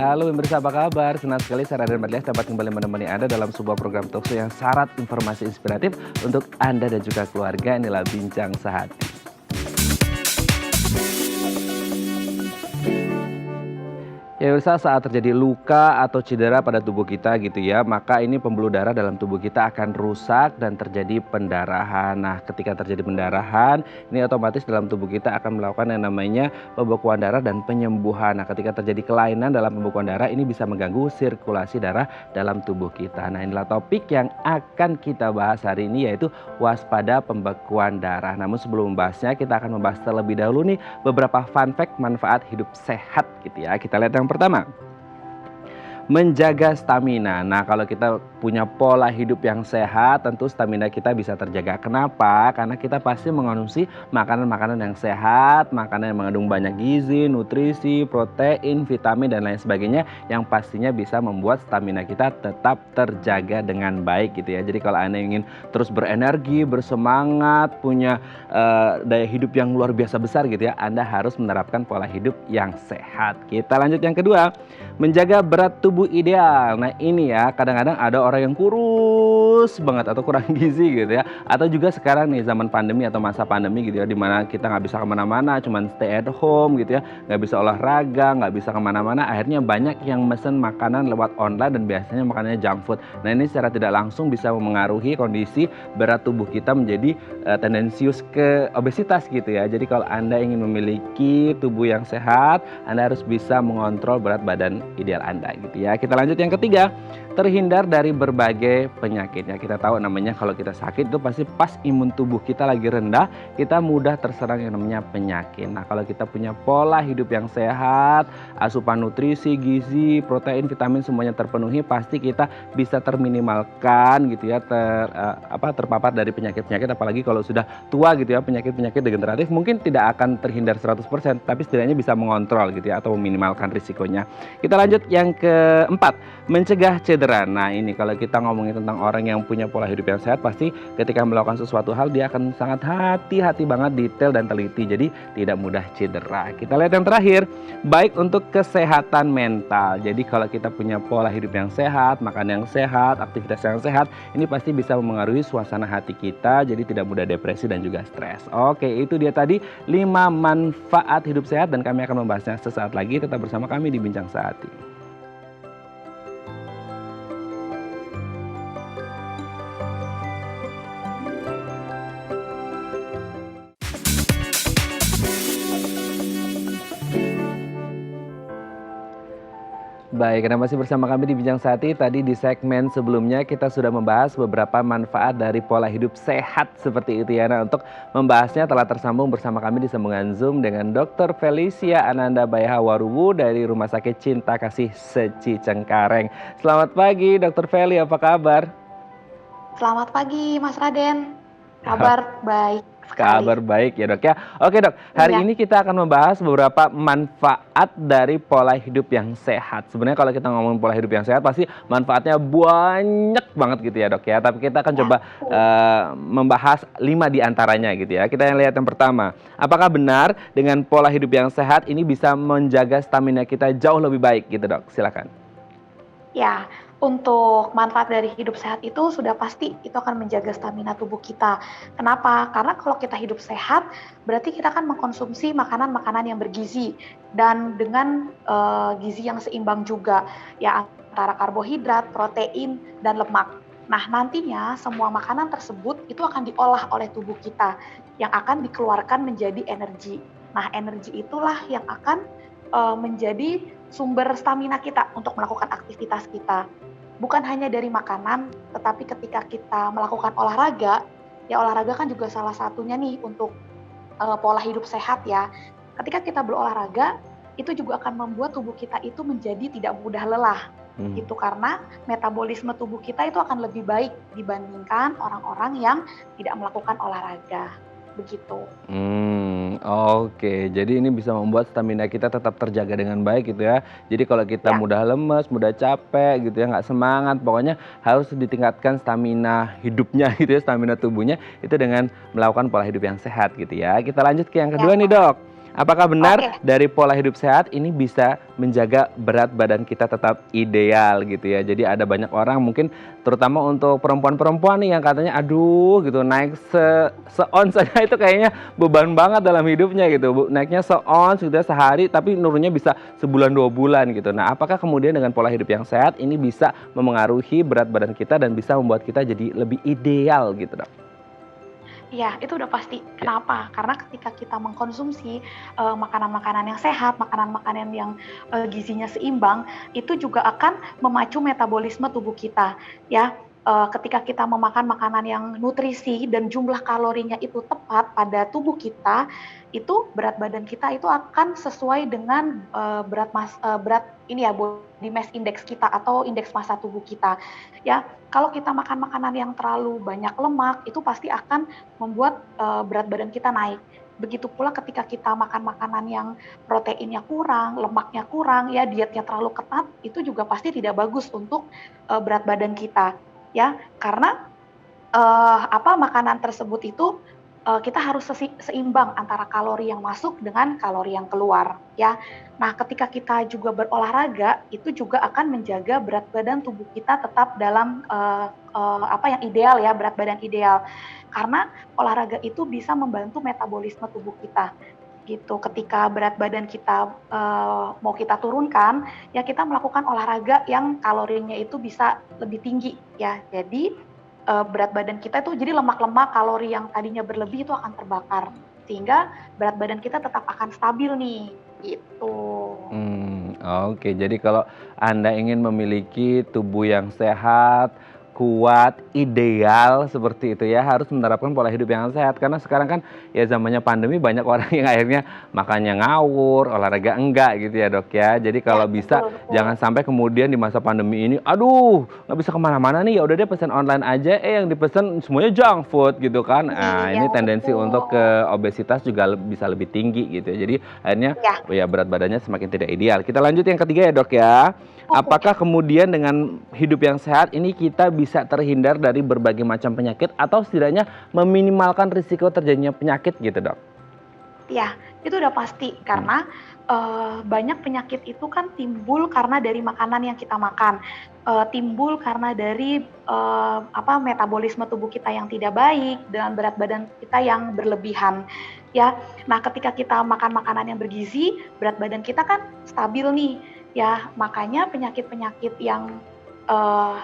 Halo pemirsa, apa kabar? Senang sekali saya Raden Madlias dapat kembali menemani Anda dalam sebuah program talkshow yang syarat informasi inspiratif untuk Anda dan juga keluarga. Inilah Bincang Sehati. Ya pemirsa, saat terjadi luka atau cedera pada tubuh kita gitu ya, maka ini pembuluh darah dalam tubuh kita akan rusak dan terjadi pendarahan. Nah, ketika terjadi pendarahan, ini otomatis dalam tubuh kita akan melakukan yang namanya pembekuan darah dan penyembuhan. Nah, ketika terjadi kelainan dalam pembekuan darah, ini bisa mengganggu sirkulasi darah dalam tubuh kita. Nah, inilah topik yang akan kita bahas hari ini, yaitu waspada pembekuan darah. Namun sebelum membahasnya, kita akan membahas terlebih dahulu nih beberapa fun fact manfaat hidup sehat gitu ya. Kita lihat yang pertama, menjaga stamina. Nah, kalau kita punya pola hidup yang sehat, tentu stamina kita bisa terjaga. Kenapa? Karena kita pasti mengonsumsi makanan-makanan yang sehat, makanan yang mengandung banyak gizi, nutrisi, protein, vitamin, dan lain sebagainya, yang pastinya bisa membuat stamina kita tetap terjaga dengan baik gitu ya. Jadi kalau Anda ingin terus berenergi, bersemangat, punya daya hidup yang luar biasa besar gitu ya, Anda harus menerapkan pola hidup yang sehat. Kita lanjut yang kedua, menjaga berat tubuh ideal. Nah ini ya, kadang-kadang ada orang yang kurus banget atau kurang gizi gitu ya. Atau juga sekarang nih zaman pandemi atau masa pandemi gitu ya, dimana kita nggak bisa kemana-mana, cuman stay at home gitu ya, nggak bisa olahraga, nggak bisa kemana-mana. Akhirnya banyak yang mesen makanan lewat online dan biasanya makanannya junk food. Nah ini secara tidak langsung bisa memengaruhi kondisi berat tubuh kita menjadi tendensius ke obesitas gitu ya. Jadi kalau Anda ingin memiliki tubuh yang sehat, Anda harus bisa mengontrol berat badan ideal Anda gitu ya. Kita lanjut yang ketiga, terhindar dari berbagai penyakit ya. Kita tahu namanya kalau kita sakit itu pasti pas imun tubuh kita lagi rendah, kita mudah terserang yang namanya penyakit. Nah kalau kita punya pola hidup yang sehat, asupan nutrisi, gizi, protein, vitamin semuanya terpenuhi, pasti kita bisa terminimalkan gitu ya, terpapar dari penyakit-penyakit, apalagi kalau sudah tua gitu ya. Penyakit-penyakit degeneratif mungkin tidak akan terhindar 100%, tapi setidaknya bisa mengontrol gitu ya, atau meminimalkan risikonya. Kita lanjut yang keempat, mencegah cedera. Nah ini kalau kita ngomongin tentang orang yang punya pola hidup yang sehat, pasti ketika melakukan sesuatu hal dia akan sangat hati-hati banget, detail dan teliti, jadi tidak mudah cedera. Kita lihat yang terakhir, baik untuk kesehatan mental. Jadi kalau kita punya pola hidup yang sehat, makan yang sehat, aktivitas yang sehat, ini pasti bisa memengaruhi suasana hati kita, jadi tidak mudah depresi dan juga stres. Oke, itu dia tadi 5 manfaat hidup sehat dan kami akan membahasnya sesaat lagi. Tetap bersama kami di Bincang Sehati. Baik, karena masih bersama kami di Bincang Sehati. Tadi di segmen sebelumnya kita sudah membahas beberapa manfaat dari pola hidup sehat seperti itu ya. Nah, untuk membahasnya telah tersambung bersama kami di sambungan Zoom dengan Dr. Felicia Ananda Bayahawaruwu dari Rumah Sakit Cinta Kasih Seci Cengkareng. Selamat pagi Dr. Feli, apa kabar? Selamat pagi Mas Raden, kabar baik sekali. Kabar baik ya dok ya. Oke dok, hari ini kita akan membahas beberapa manfaat dari pola hidup yang sehat. Sebenarnya kalau kita ngomongin pola hidup yang sehat pasti manfaatnya banyak banget gitu ya dok ya. Tapi kita akan coba membahas 5 diantaranya gitu ya. Kita lihat yang pertama, apakah benar dengan pola hidup yang sehat ini bisa menjaga stamina kita jauh lebih baik gitu dok? Silakan. Ya, untuk manfaat dari hidup sehat itu sudah pasti itu akan menjaga stamina tubuh kita. Kenapa? Karena kalau kita hidup sehat, berarti kita akan mengkonsumsi makanan-makanan yang bergizi dan dengan gizi yang seimbang juga, ya antara karbohidrat, protein, dan lemak. Nah, nantinya semua makanan tersebut itu akan diolah oleh tubuh kita yang akan dikeluarkan menjadi energi. Nah, energi itulah yang akan menjadi sumber stamina kita untuk melakukan aktivitas kita. Bukan hanya dari makanan, tetapi ketika kita melakukan olahraga, ya olahraga kan juga salah satunya nih untuk pola hidup sehat ya. Ketika kita berolahraga, itu juga akan membuat tubuh kita itu menjadi tidak mudah lelah. Itu karena metabolisme tubuh kita itu akan lebih baik dibandingkan orang-orang yang tidak melakukan olahraga. Begitu. Oke, jadi ini bisa membuat stamina kita tetap terjaga dengan baik gitu ya. Jadi kalau kita mudah lemes, mudah capek gitu ya, nggak semangat, pokoknya harus ditingkatkan stamina hidupnya gitu ya, stamina tubuhnya itu dengan melakukan pola hidup yang sehat gitu ya. Kita lanjut ke yang kedua nih dok. Apakah benar Oke. dari pola hidup sehat ini bisa menjaga berat badan kita tetap ideal gitu ya? Jadi ada banyak orang mungkin terutama untuk perempuan-perempuan nih yang katanya aduh gitu naik seons saja itu kayaknya beban banget dalam hidupnya gitu. Naiknya seons gitu ya sehari tapi nurunnya bisa sebulan 2 bulan gitu. Nah, apakah kemudian dengan pola hidup yang sehat ini bisa memengaruhi berat badan kita dan bisa membuat kita jadi lebih ideal gitu, Dok? Iya, itu udah pasti. Ya. Kenapa? Karena ketika kita mengkonsumsi makanan-makanan yang sehat, makanan-makanan yang gizinya seimbang, itu juga akan memacu metabolisme tubuh kita. Ya, ketika kita memakan makanan yang nutrisi dan jumlah kalorinya itu tepat pada tubuh kita, itu berat badan kita itu akan sesuai dengan berat ini ya body mass index kita atau indeks massa tubuh kita. Ya, kalau kita makan makanan yang terlalu banyak lemak, itu pasti akan membuat berat badan kita naik. Begitu pula ketika kita makan makanan yang proteinnya kurang, lemaknya kurang, ya dietnya terlalu ketat, itu juga pasti tidak bagus untuk berat badan kita, ya. Karena makanan tersebut itu kita harus seimbang antara kalori yang masuk dengan kalori yang keluar, ya. Nah, ketika kita juga berolahraga, itu juga akan menjaga berat badan tubuh kita tetap dalam yang ideal ya, berat badan ideal. Karena olahraga itu bisa membantu metabolisme tubuh kita gitu. Ketika berat badan kita mau kita turunkan, ya kita melakukan olahraga yang kalorinya itu bisa lebih tinggi ya. Jadi berat badan kita itu jadi lemak-lemak kalori yang tadinya berlebih itu akan terbakar sehingga berat badan kita tetap akan stabil nih gitu. Oke. Jadi kalau Anda ingin memiliki tubuh yang sehat, kuat, ideal seperti itu ya, harus menerapkan pola hidup yang sehat. Karena sekarang kan ya zamannya pandemi banyak orang yang akhirnya makannya ngawur, olahraga enggak gitu ya Dok ya. Jadi Ya, kalau bisa betul betul. jangan sampai kemudian di masa pandemi ini, aduh nggak bisa kemana-mana nih, ya udah deh pesan online aja, yang dipesan semuanya junk food gitu kan. Nah Iya, ini tendensi untuk betul. ke obesitas juga bisa lebih tinggi gitu ya. Jadi akhirnya Ya, ya berat badannya semakin tidak ideal. Kita lanjut yang ketiga ya Dok ya. oke. Apakah kemudian dengan hidup yang sehat ini kita bisa terhindar dari berbagai macam penyakit atau setidaknya meminimalkan risiko terjadinya penyakit gitu Dok? Ya, itu udah pasti Hmm. karena banyak penyakit itu kan timbul karena dari makanan yang kita makan, timbul karena dari metabolisme tubuh kita yang tidak baik dengan berat badan kita yang berlebihan, ya. Nah, ketika kita makan makanan yang bergizi, berat badan kita kan stabil nih, ya. Makanya penyakit-penyakit yang eh,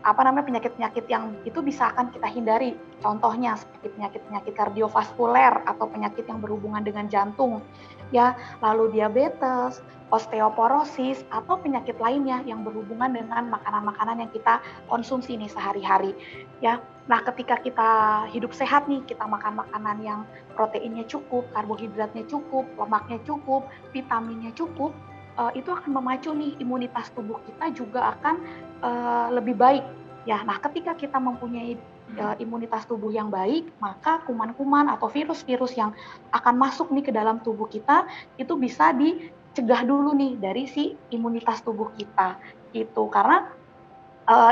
penyakit-penyakit yang itu bisa akan kita hindari. Contohnya seperti penyakit-penyakit kardiovaskuler atau penyakit yang berhubungan dengan jantung, ya, lalu diabetes, osteoporosis atau penyakit lainnya yang berhubungan dengan makanan-makanan yang kita konsumsi nih sehari-hari, ya. Nah, ketika kita hidup sehat nih, kita makan makanan yang proteinnya cukup, karbohidratnya cukup, lemaknya cukup, vitaminnya cukup, itu akan memacu nih imunitas tubuh kita juga akan lebih baik. Ya, nah ketika kita mempunyai imunitas tubuh yang baik, maka kuman-kuman atau virus-virus yang akan masuk nih ke dalam tubuh kita itu bisa dicegah dulu nih dari si imunitas tubuh kita gitu. Karena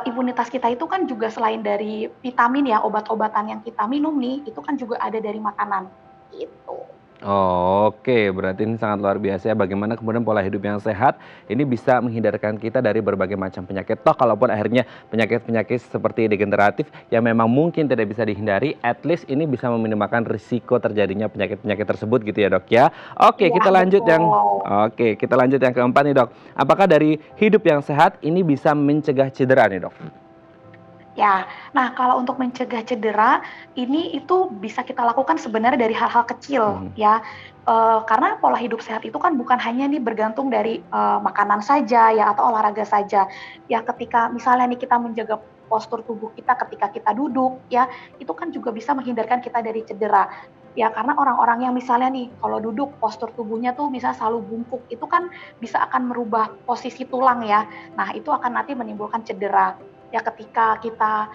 imunitas kita itu kan juga selain dari vitamin ya, obat-obatan yang kita minum nih, itu kan juga ada dari makanan gitu. Oke, berarti ini sangat luar biasa ya bagaimana kemudian pola hidup yang sehat ini bisa menghindarkan kita dari berbagai macam penyakit. Toh kalaupun akhirnya penyakit-penyakit seperti degeneratif yang memang mungkin tidak bisa dihindari, at least ini bisa meminimalkan risiko terjadinya penyakit-penyakit tersebut gitu ya Dok ya. Iya, betul. Kita lanjut yang keempat nih Dok. Apakah dari hidup yang sehat ini bisa mencegah cedera nih Dok? Ya, nah kalau untuk mencegah cedera, ini itu bisa kita lakukan sebenarnya dari hal-hal kecil Mhm. ya. Karena pola hidup sehat itu kan bukan hanya nih bergantung dari makanan saja ya atau olahraga saja. Ya ketika misalnya nih kita menjaga postur tubuh kita ketika kita duduk ya, itu kan juga bisa menghindarkan kita dari cedera. Ya karena orang-orang yang misalnya nih kalau duduk postur tubuhnya tuh bisa selalu bungkuk, itu kan bisa akan merubah posisi tulang ya. Nah, itu akan nanti menimbulkan cedera. Ya ketika kita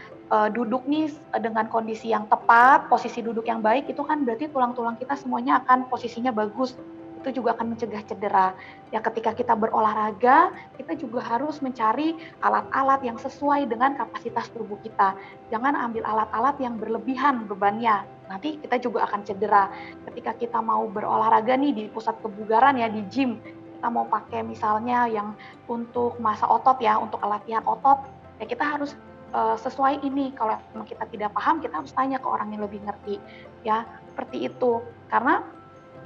duduk nih dengan kondisi yang tepat, posisi duduk yang baik, itu kan berarti tulang-tulang kita semuanya akan posisinya bagus. Itu juga akan mencegah cedera. Ya ketika kita berolahraga, kita juga harus mencari alat-alat yang sesuai dengan kapasitas tubuh kita. Jangan ambil alat-alat yang berlebihan bebannya. nanti kita juga akan cedera. Ketika kita mau berolahraga nih di pusat kebugaran ya, di gym, kita mau pakai misalnya yang untuk masa otot ya, untuk latihan otot, ya kita harus sesuai ini. Kalau memang kita tidak paham, kita harus tanya ke orang yang lebih ngerti, ya seperti itu. Karena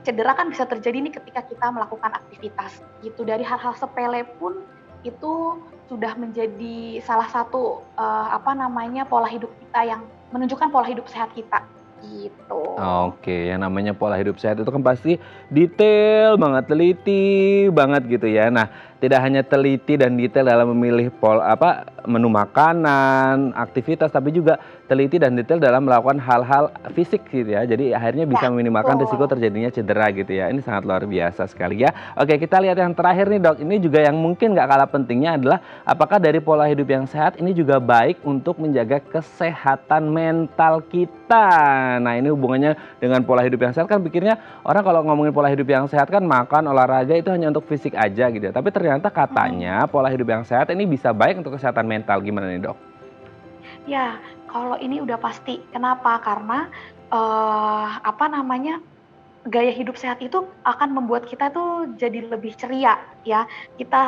cedera kan bisa terjadi nih ketika kita melakukan aktivitas gitu. Dari hal-hal sepele pun itu sudah menjadi salah satu pola hidup kita yang menunjukkan pola hidup sehat kita gitu. Oke, yang namanya pola hidup sehat itu kan pasti detail banget, teliti banget gitu ya. Nah, tidak hanya teliti dan detail dalam memilih menu makanan, aktivitas, tapi juga teliti dan detail dalam melakukan hal-hal fisik gitu ya. Jadi akhirnya bisa Ya, meminimalkan risiko betul. terjadinya cedera gitu ya. Ini sangat luar biasa sekali ya. Oke, kita lihat yang terakhir nih Dok. Ini juga yang mungkin nggak kalah pentingnya adalah apakah dari pola hidup yang sehat ini juga baik untuk menjaga kesehatan mental kita. Nah, ini hubungannya dengan pola hidup yang sehat kan pikirnya orang kalau ngomongin pola hidup yang sehat kan makan, olahraga itu hanya untuk fisik aja gitu ya. Tapi ternyata Mhm. katanya pola hidup yang sehat ini bisa baik untuk kesehatan mental. Gimana nih Dok? Ya, kalau ini udah pasti. Kenapa? Karena, eee, apa namanya, gaya hidup sehat itu akan membuat kita tuh jadi lebih ceria ya. Kita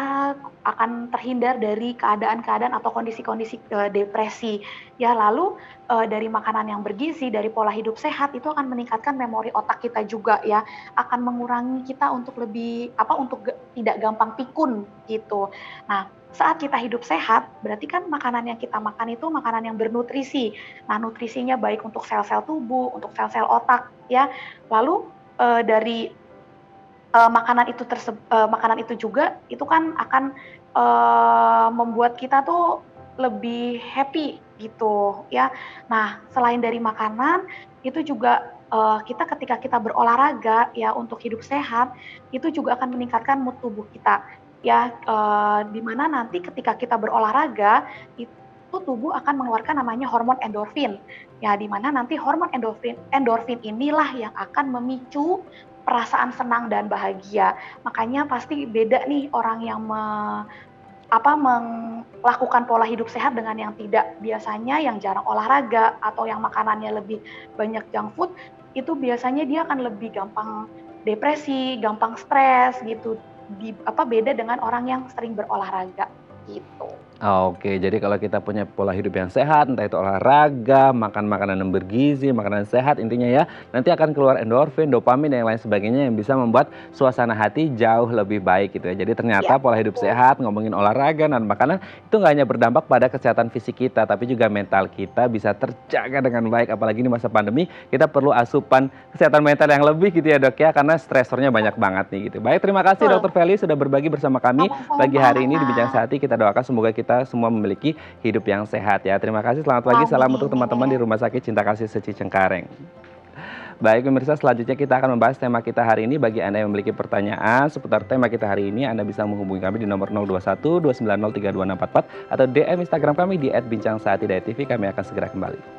akan terhindar dari keadaan-keadaan atau kondisi-kondisi, depresi. Ya, lalu, dari makanan yang bergizi, dari pola hidup sehat itu akan meningkatkan memori otak kita juga ya, akan mengurangi kita untuk lebih untuk tidak gampang pikun gitu. Nah, saat kita hidup sehat, berarti kan makanan yang kita makan itu makanan yang bernutrisi. Nah, nutrisinya baik untuk sel-sel tubuh, untuk sel-sel otak ya. Lalu dari makanan itu juga itu kan akan membuat kita tuh lebih happy gitu ya. Nah, selain dari makanan itu juga kita ketika kita berolahraga ya untuk hidup sehat itu juga akan meningkatkan mood tubuh kita ya, di mana nanti ketika kita berolahraga itu tubuh akan mengeluarkan namanya hormon endorfin. Ya, di mana nanti hormon endorfin endorfin inilah yang akan memicu perasaan senang dan bahagia. Makanya pasti beda nih orang yang melakukan pola hidup sehat dengan yang tidak. Biasanya yang jarang olahraga atau yang makanannya lebih banyak junk food, itu biasanya dia akan lebih gampang depresi, gampang stres gitu. Beda dengan orang yang sering berolahraga gitu. Oke, jadi kalau kita punya pola hidup yang sehat, entah itu olahraga, makan makanan yang bergizi, makanan sehat, intinya ya, nanti akan keluar endorfin, dopamin, dan yang lain sebagainya yang bisa membuat suasana hati jauh lebih baik gitu ya. Jadi Ya, ternyata pola hidup betul. sehat, ngomongin olahraga dan makanan itu nggak hanya berdampak pada kesehatan fisik kita, tapi juga mental kita bisa terjaga dengan baik. Apalagi di masa pandemi, kita perlu asupan kesehatan mental yang lebih gitu ya Dok ya, karena stresornya banyak banget nih gitu. Baik, terima kasih Betul. Dokter Feli sudah berbagi bersama kami pagi hari ini di Bincang Sama-sama. Sehati. Kita doakan semoga kita semua memiliki hidup yang sehat ya. Terima kasih, selamat pagi, salam untuk teman-teman di Amin. Rumah Sakit Cinta Kasih Seci Cengkareng. Baik pemirsa, selanjutnya kita akan membahas tema kita hari ini. Bagi Anda yang memiliki pertanyaan seputar tema kita hari ini, Anda bisa menghubungi kami di nomor 021 290 32644 atau DM Instagram kami di @bincangsahati.tv. Kami akan segera kembali.